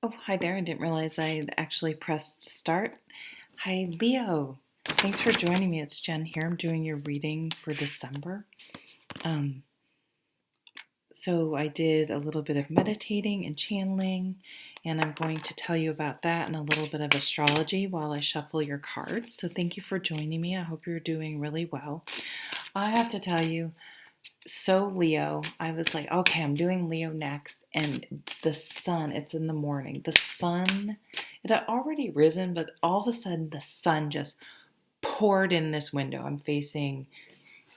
Oh, hi there. I didn't realize I'd actually pressed start. Hi, Leo. Thanks for joining me. It's Jen here. I'm doing your reading for December. Um, so I did a little bit of meditating and channeling, and I'm going to tell you about that and a little bit of astrology while I shuffle your cards. So thank you for joining me. I hope you're doing really well. I have to tell you, so Leo, I was like, okay, I'm doing Leo next. And the sun, it's in the morning. The sun, it had already risen, but all of a sudden the sun just poured in this window. I'm facing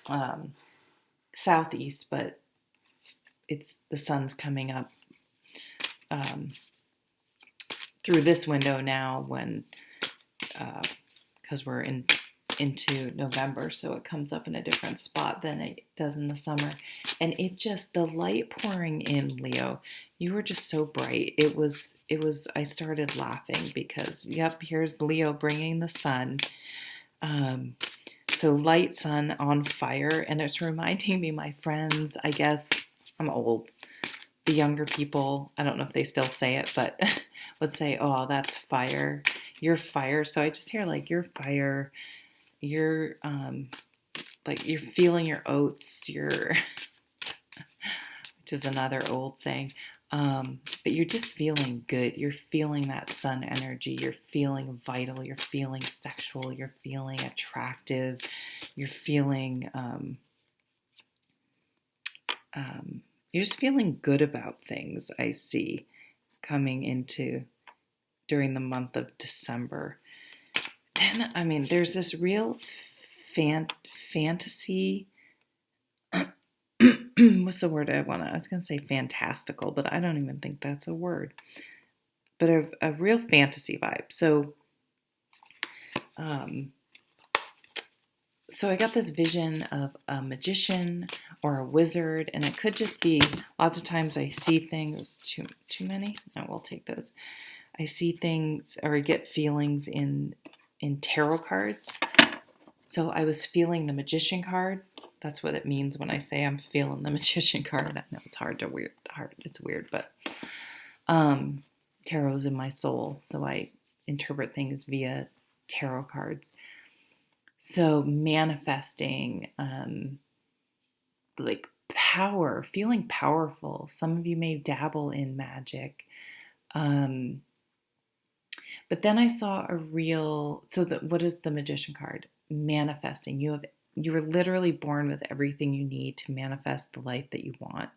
um, southeast, but it's the sun's coming up um, through this window now when because we're into November, so it comes up in a different spot than it does in the summer. And it just, the light pouring in, Leo, you were just so bright. I started laughing because, yep, here's Leo bringing the sun. Um, so light sun on fire, and it's reminding me, my friends, I guess I'm old. The younger people, I don't know if they still say it, but would say, oh, that's fire. You're fire. So I just hear like, you're fire. You're like you're feeling your oats, which is another old saying. But you're just feeling good. You're feeling that sun energy. You're feeling vital. You're feeling sexual. You're feeling attractive. You're feeling, you're just feeling good about things. I see coming into during the month of December. And I mean, there's this real fantasy. What's the word I was going to say fantastical, but I don't even think that's a word. But a real fantasy vibe. Um, so I got this vision of a magician or a wizard, and it could just be, lots of times I see things, too many? No, we'll take those. I see things or get feelings in tarot cards. So I was feeling the magician card. That's what it means when I say I'm feeling the magician card. I know it's it's weird, but tarot's in my soul, so I interpret things via tarot cards. So manifesting, like power, feeling powerful. Some of you may dabble in magic. But then I saw a real, what is the magician card? Manifesting. You were literally born with everything you need to manifest the life that you want,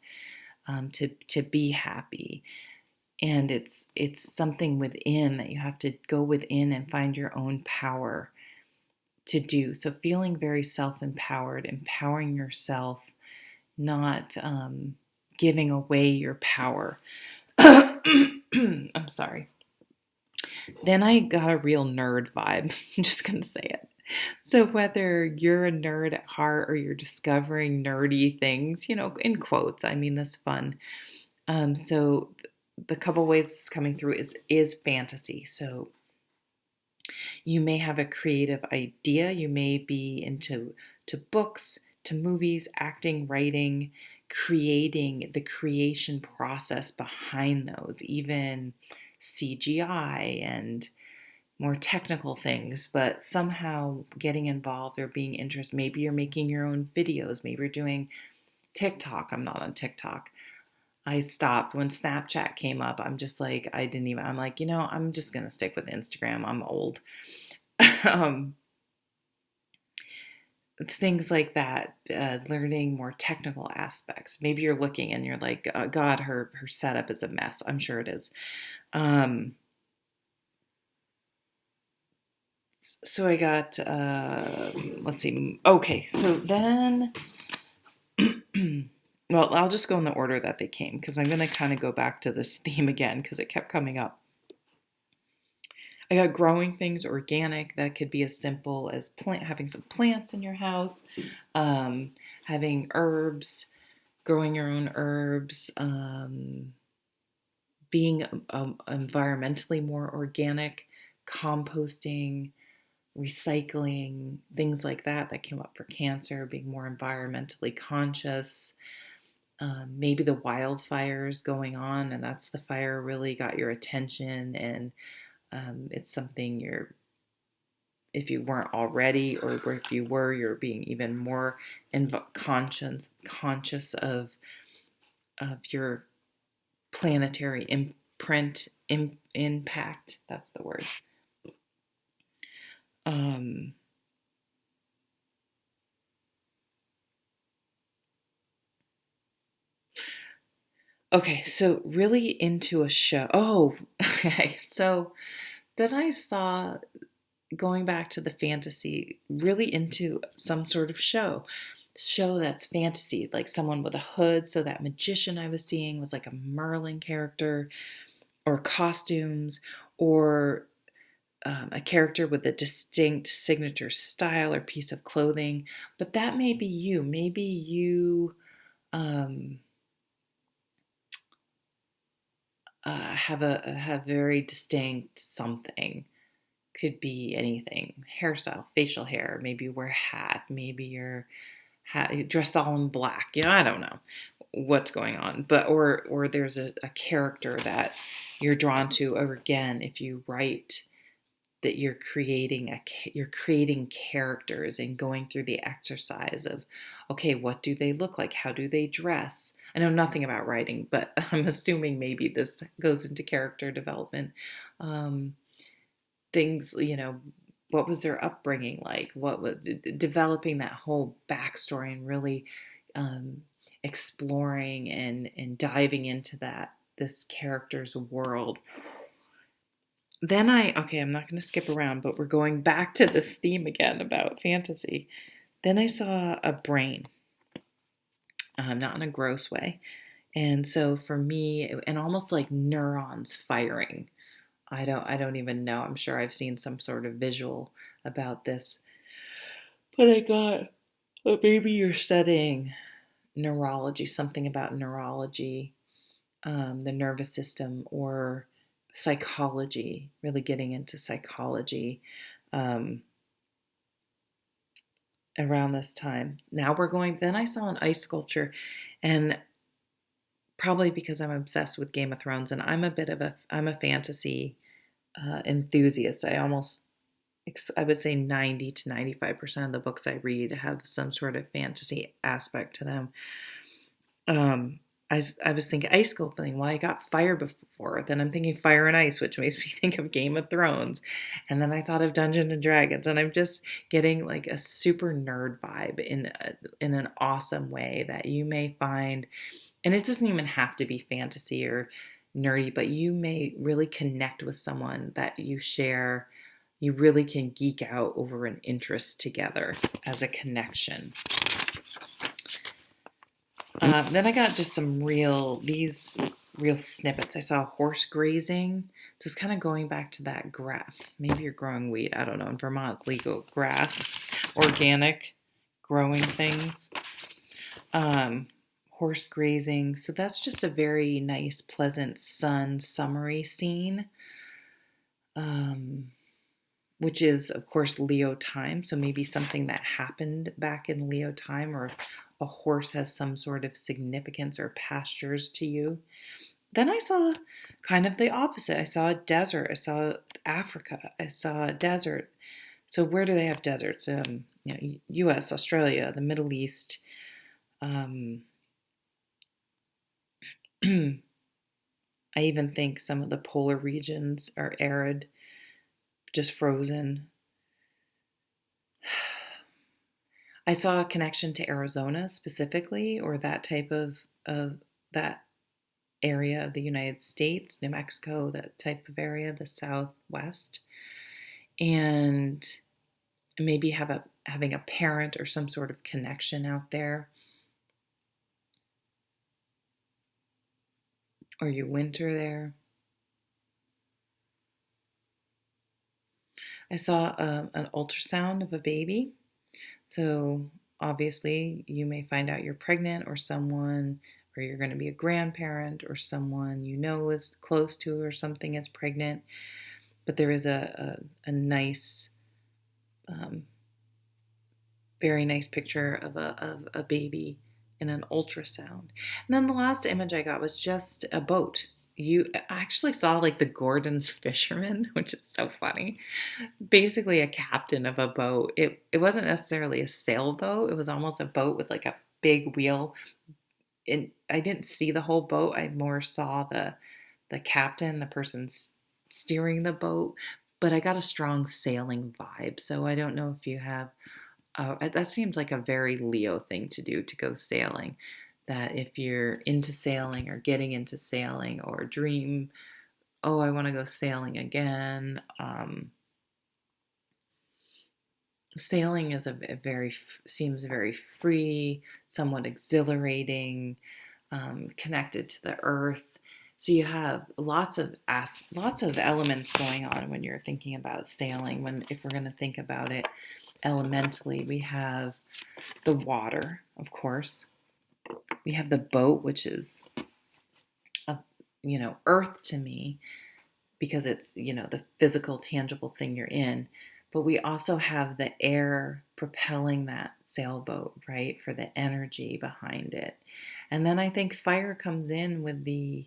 to be happy. And it's something within that you have to go within and find your own power to do. So feeling very self-empowered, empowering yourself, not giving away your power. I'm sorry. Then I got a real nerd vibe. I'm just going to say it. So whether you're a nerd at heart or you're discovering nerdy things, in quotes, I mean this fun. So the couple ways it's coming through is fantasy. So you may have a creative idea. You may be into to books, to movies, acting, writing, creating, the creation process behind those, even CGI and more technical things, but somehow getting involved or being interested. Maybe you're making your own videos. Maybe you're doing TikTok. I'm not on TikTok. I stopped when Snapchat came up. I'm just like, I'm like, I'm just going to stick with Instagram. I'm old. um, Things like that, learning more technical aspects. Maybe you're looking and you're like, God, her setup is a mess. I'm sure it is. So I got, let's see. Okay, so then, well, I'll just go in the order that they came because I'm going to kind of go back to this theme again because it kept coming up. I got growing things organic. That could be as simple as having some plants in your house, having herbs, growing your own herbs, being environmentally more organic, composting, recycling, things like that came up for cancer, being more environmentally conscious. maybe the wildfires going on, and that's the fire really got your attention, and it's something if you weren't already, or if you were, you're being even more conscious of your planetary imprint, impact. That's the word. Um, okay, so really into a show. Oh, okay. So then I saw, going back to the fantasy, really into some sort of show that's fantasy, like someone with a hood. So that magician I was seeing was like a Merlin character, or costumes, or a character with a distinct signature style or piece of clothing. But that may be you. Maybe you um, have very distinct something. Could be anything: hairstyle, facial hair. Maybe you wear a hat. Maybe you dress all in black. I don't know what's going on, but or there's a character that you're drawn to. Or again, if you write, that you're creating characters and going through the exercise of, okay, what do they look like? How do they dress? I know nothing about writing, but I'm assuming maybe this goes into character development. Um, Things, what was their upbringing like? What was developing that whole backstory, and really um, exploring and diving into this character's world. Then okay, I'm not going to skip around, but we're going back to this theme again about fantasy. Then I saw a brain, not in a gross way. And so for me, and almost like neurons firing. I don't even know. I'm sure I've seen some sort of visual about this. But I got, maybe you're studying neurology, something about neurology, the nervous system, or psychology, really getting into psychology. Um, Around this time. Now then I saw an ice sculpture, and probably because I'm obsessed with Game of Thrones, and I'm a fantasy enthusiast. I would say 90 to 95% of the books I read have some sort of fantasy aspect to them. I was thinking ice sculpting. Well, I got fire before. Then I'm thinking fire and ice, which makes me think of Game of Thrones. And then I thought of Dungeons and Dragons. And I'm just getting like a super nerd vibe in an awesome way that you may find. And it doesn't even have to be fantasy or nerdy, but you may really connect with someone that you share. You really can geek out over an interest together as a connection. Then I got just these real snippets. I saw horse grazing. So it's kind of going back to that grass. Maybe you're growing wheat. I don't know. In Vermont, it's legal. Grass, organic growing things. Horse grazing. So that's just a very nice, pleasant, summery scene. Which is, of course, Leo time. So maybe something that happened back in Leo time, or a horse has some sort of significance or pastures to you. Then I saw kind of the opposite. I saw a desert. I saw Africa. I saw a desert. So where do they have deserts? U.S., Australia, the Middle East. I even think some of the polar regions are arid, just frozen. I saw a connection to Arizona specifically, or that type of that area of the United States, New Mexico, that type of area, the Southwest, and maybe having a parent or some sort of connection out there, or you winter there. I saw an ultrasound of a baby. So obviously, you may find out you're pregnant, or you're going to be a grandparent, or someone you know is close to or something is pregnant. But there is a nice, very nice picture of a baby in an ultrasound. And then the last image I got was just a boat. You actually saw like the Gordon's fisherman, which is so funny. Basically a captain of a boat. It wasn't necessarily a sailboat. It was almost a boat with like a big wheel. And I didn't see the whole boat. I more saw the captain, the person steering the boat, but I got a strong sailing vibe. So I don't know if you have that seems like a very Leo thing to do, to go sailing. That if you're into sailing or getting into sailing or dream, oh, I want to go sailing again. Sailing is a very seems very free, somewhat exhilarating, connected to the earth. So you have lots of elements going on when you're thinking about sailing. When if we're going to think about it elementally, we have the water, of course. We have the boat, which is a, earth to me because it's, the physical, tangible thing you're in. But we also have the air propelling that sailboat, right, for the energy behind it. And then I think fire comes in with the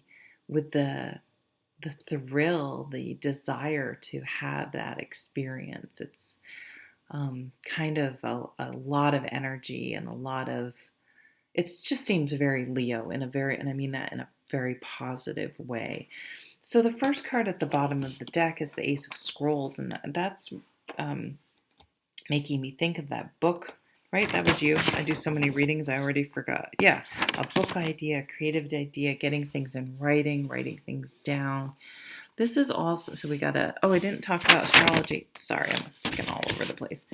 thrill, the desire to have that experience. It's kind of a lot of energy and a lot of it just seems very Leo and I mean that in a very positive way. So the first card at the bottom of the deck is the Ace of Scrolls, and that's um, making me think of that book, right? That was you. I do so many readings, I already forgot. Yeah, a book idea, a creative idea, getting things in writing, writing things down. This is also, so we got I didn't talk about astrology. Sorry, I'm fucking all over the place.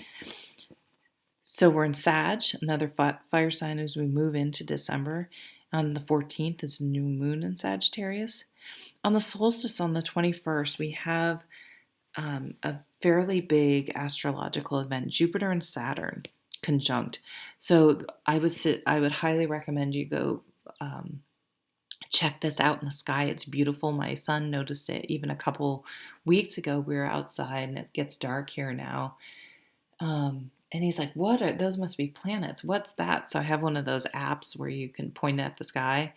So we're in Sag, another fire sign as we move into December. On the 14th is new moon in Sagittarius. On the solstice on the 21st, we have a fairly big astrological event, Jupiter and Saturn conjunct. So I would highly recommend you go check this out in the sky. It's beautiful. My son noticed it even a couple weeks ago. We were outside and it gets dark here now. And he's like, what are those? Must be planets. What's that? So I have one of those apps where you can point at the sky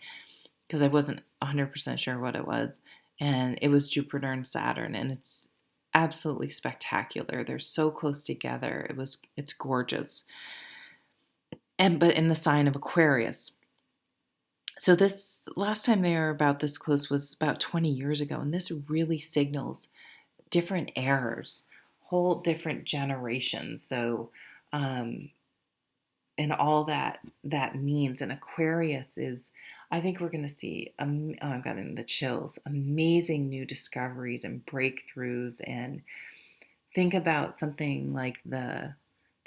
because I wasn't 100% sure what it was. And it was Jupiter and Saturn, and it's absolutely spectacular. They're so close together. It's gorgeous. But in the sign of Aquarius. So this last time they were about this close was about 20 years ago, and this really signals different eras, whole different generations. So um, and all that means. And Aquarius is, I think we're going to see, oh, I've gotten the chills, amazing new discoveries and breakthroughs. And think about something like the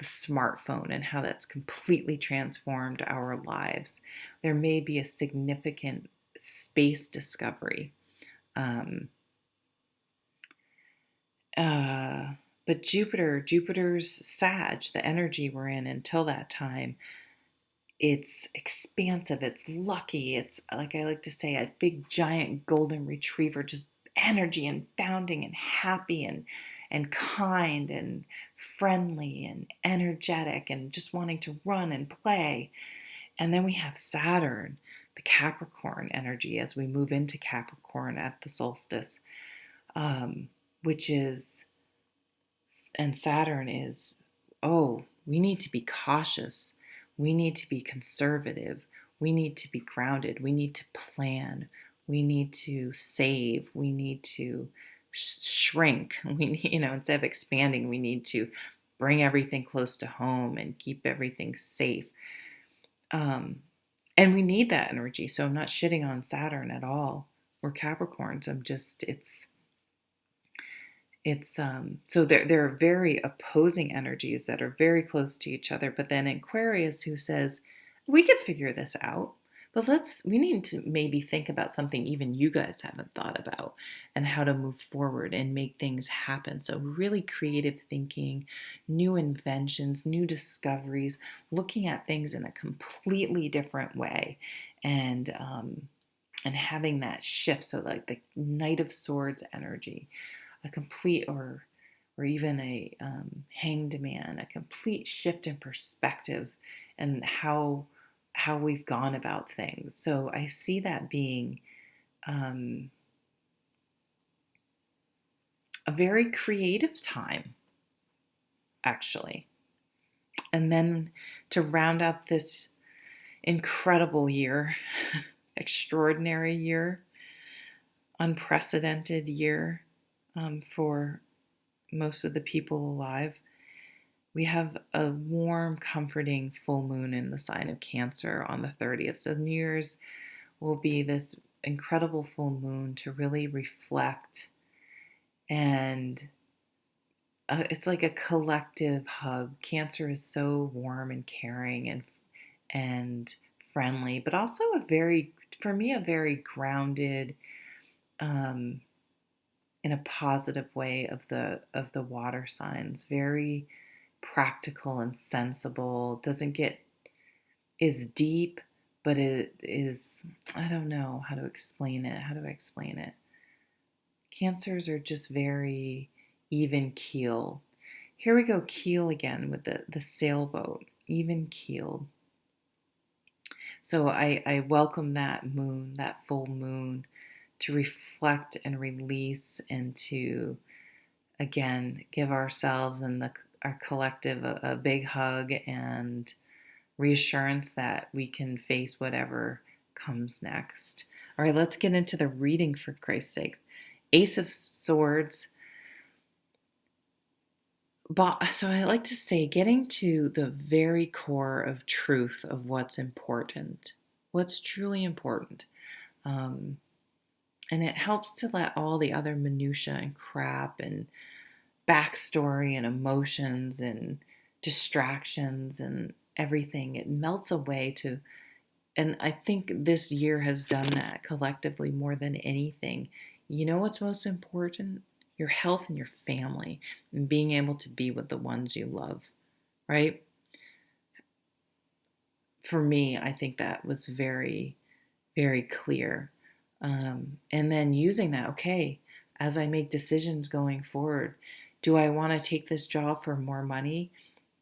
smartphone and how that's completely transformed our lives. There may be a significant space discovery. Um, but Jupiter's Sag, the energy we're in until that time, it's expansive, it's lucky, it's like I like to say, a big giant golden retriever, just energy and bounding and happy and kind and friendly and energetic and just wanting to run and play. And then we have Saturn, the Capricorn energy as we move into Capricorn at the solstice, which is, and Saturn is, oh, we need to be cautious. We need to be conservative. We need to be grounded. We need to plan. We need to save. We need to shrink. We need, instead of expanding, we need to bring everything close to home and keep everything safe. And we need that energy. So I'm not shitting on Saturn at all. We're Capricorns. It's so there are very opposing energies that are very close to each other. But then Aquarius, who says we could figure this out, but we need to maybe think about something even you guys haven't thought about and how to move forward and make things happen. So really creative thinking, new inventions, new discoveries, looking at things in a completely different way, and having that shift. So like the Knight of Swords energy, a complete or even a hanged man, a complete shift in perspective and how how we've gone about things. So I see that being um, a very creative time, actually. And then to round out this incredible year, extraordinary year, unprecedented year for most of the people alive, we have a warm, comforting full moon in the sign of Cancer on the 30th. So New Year's will be this incredible full moon to really reflect, and it's like a collective hug. Cancer is so warm and caring and friendly, but also for me, a very grounded, um, in a positive way of the water signs. Very practical and sensible. Doesn't get is deep, but it is, I don't know how to explain it. How do I explain it? Cancers are just very even keel. Here we go, keel again with the sailboat, even keeled. So I welcome that moon, that full moon, to reflect and release and to, again, give ourselves and our collective a big hug and reassurance that we can face whatever comes next. All right, let's get into the reading for Christ's sake. Ace of Swords. So I like to say, getting to the very core of truth of what's important, what's truly important. Um, and it helps to let all the other minutia and crap and backstory and emotions and distractions and everything, it melts away to, and I think this year has done that collectively more than anything. You know what's most important? Your health and your family and being able to be with the ones you love, right? For me, I think that was very, very clear. And then using that, okay, as I make decisions going forward, do I want to take this job for more money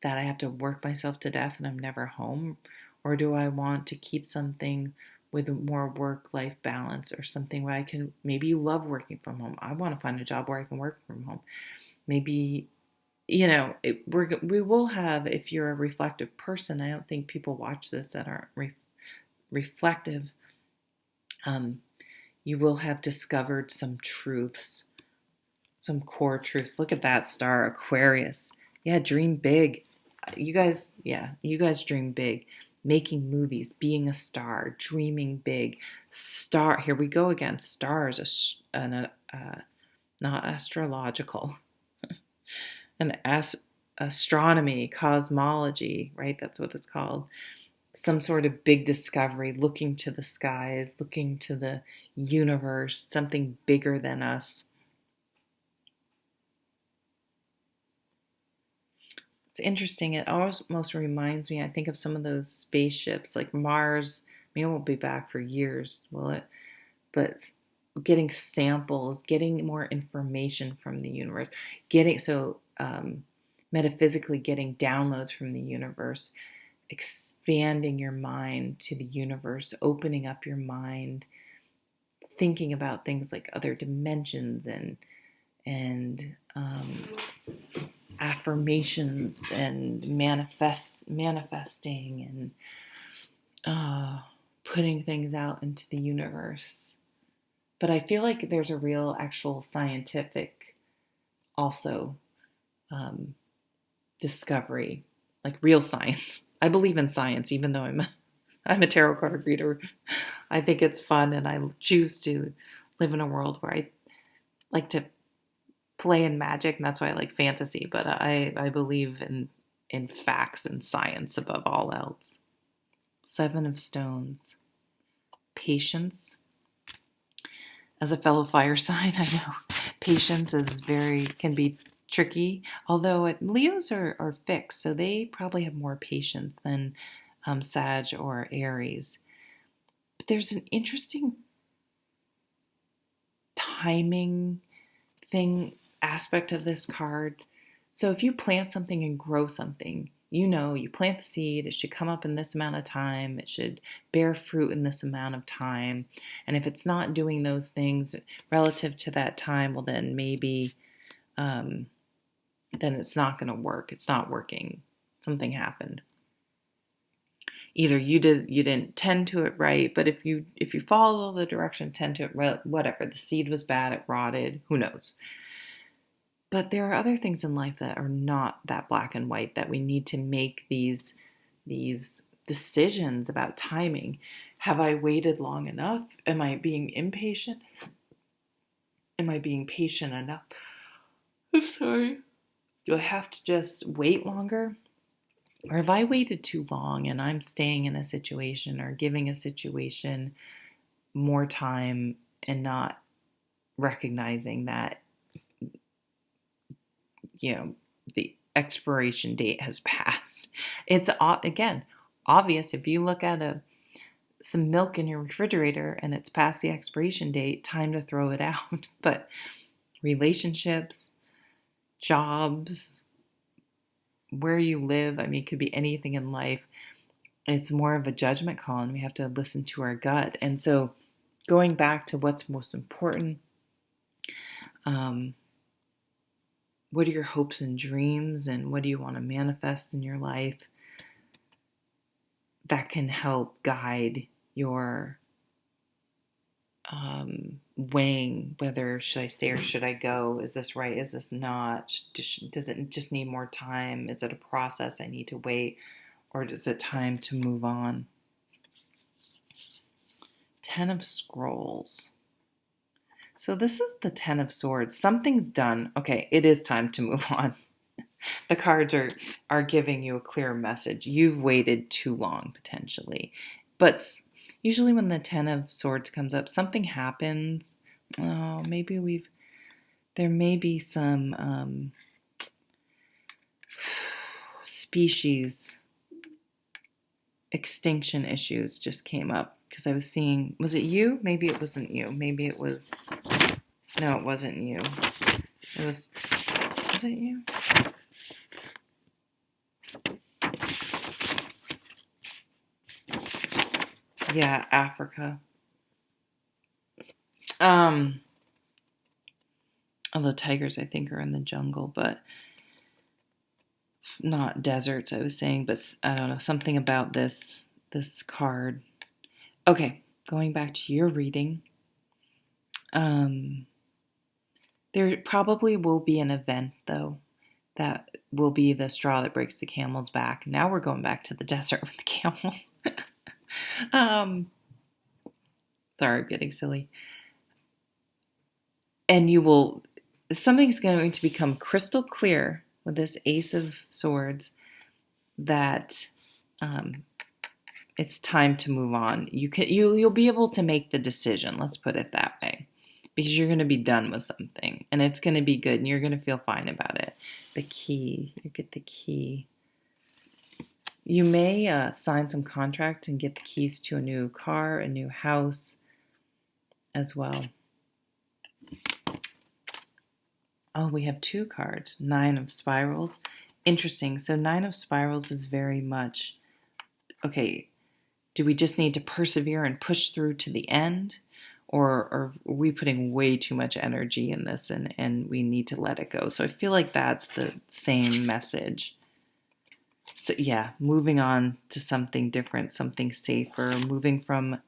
that I have to work myself to death and I'm never home? Or do I want to keep something with more work life balance or something where I can, maybe you love working from home. I want to find a job where I can work from home. Maybe, we will have, if you're a reflective person, I don't think people watch this that aren't reflective. Um, you will have discovered some truths, some core truths. Look at that star, Aquarius. Yeah, dream big. You guys dream big. Making movies, being a star, dreaming big. Star, here we go again. Stars, not astrological, an astronomy, cosmology, right? That's what it's called. Some sort of big discovery, looking to the skies, looking to the universe, something bigger than us. It's interesting. It almost reminds me, I think, of some of those spaceships, like Mars. I mean, it won't be back for years, will it? But getting samples, getting more information from the universe, metaphysically getting downloads from the universe, expanding your mind to the universe, opening up your mind, thinking about things like other dimensions and affirmations and manifesting and putting things out into the universe. But I feel like there's a real, actual scientific also discovery, like real science. I believe in science, even though I'm a tarot card reader. I think it's fun, and I choose to live in a world where I like to play in magic, and that's why I like fantasy. But I believe in facts and science above all else. Seven of Stones, patience. As a fellow fire sign, I know patience can be tricky. Although Leos are fixed, so they probably have more patience than Sag or Aries. But there's an interesting timing thing aspect of this card. So if you plant something and grow something, You plant the seed, it should come up in this amount of time, it should bear fruit in this amount of time. And if it's not doing those things relative to that time, well, then maybe then it's not going to work. It's not working. Something happened. Either you didn't tend to it right, but if you follow the direction, tend to it right, whatever. The seed was bad, it rotted, who knows. But there are other things in life that are not that black and white, that we need to make these decisions about timing. Have I waited long enough? Am I being impatient? Am I being patient enough? I'm sorry. Do I have to just wait longer? Or have I waited too long and I'm staying in a situation or giving a situation more time and not recognizing that, the expiration date has passed? It's, again, obvious if you look at some milk in your refrigerator and it's past the expiration date, time to throw it out. But relationships, jobs, where you live, it could be anything in life. It's more of a judgment call, and we have to listen to our gut. And so going back to what's most important, what are your hopes and dreams, and what do you want to manifest in your life? That can help guide your weighing whether should I stay or should I go? Is this right? Is this not? Does it just need more time? Is it a process I need to wait? Or is it time to move on? 10 of Scrolls. So this is the 10 of Swords. Something's done. Okay, it is time to move on. The cards are giving you a clear message. You've waited too long, potentially. But usually when the 10 of Swords comes up, something happens. Oh, there may be some species extinction issues just came up, because I was seeing, was it you? Maybe it wasn't you. Maybe it was, no, it wasn't you. Was it you? Yeah, Africa. Although tigers, I think, are in the jungle, but not deserts, I was saying. But I don't know, something about this card. Okay, going back to your reading. There probably will be an event, though, that will be the straw that breaks the camel's back. Now we're going back to the desert with the camel. Sorry, I'm getting silly. And something's going to become crystal clear with this Ace of Swords that it's time to move on. You'll be able to make the decision. Let's put it that way, because you're going to be done with something, and it's going to be good, and you're going to feel fine about it. The key. You get the key. You may sign some contract and get the keys to a new car, a new house as well. Oh, we have 2 cards. 9 of Spirals. Interesting. So 9 of Spirals is very much, okay, do we just need to persevere and push through to the end? Or are we putting way too much energy in this and we need to let it go? So I feel like that's the same message. So yeah, moving on to something different, something safer, moving from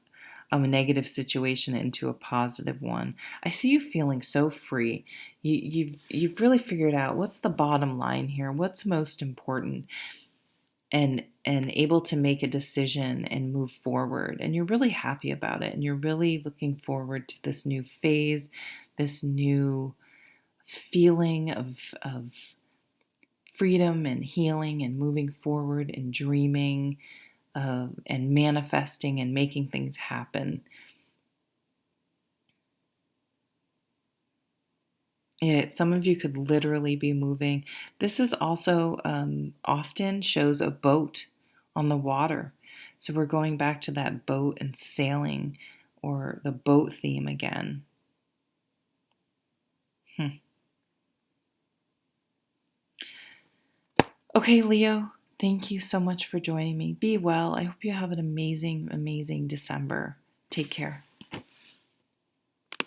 a negative situation into a positive one. I see you feeling so free. You've really figured out what's the bottom line here, what's most important, and able to make a decision and move forward. And you're really happy about it, and you're really looking forward to this new phase, this new feeling of freedom and healing and moving forward and dreaming and manifesting and making things happen. Yeah, some of you could literally be moving. This is also often shows a boat on the water. So we're going back to that boat and sailing, or the boat theme again. Okay, Leo, Thank you so much for joining me. Be well. I hope you have an amazing, amazing December. Take care.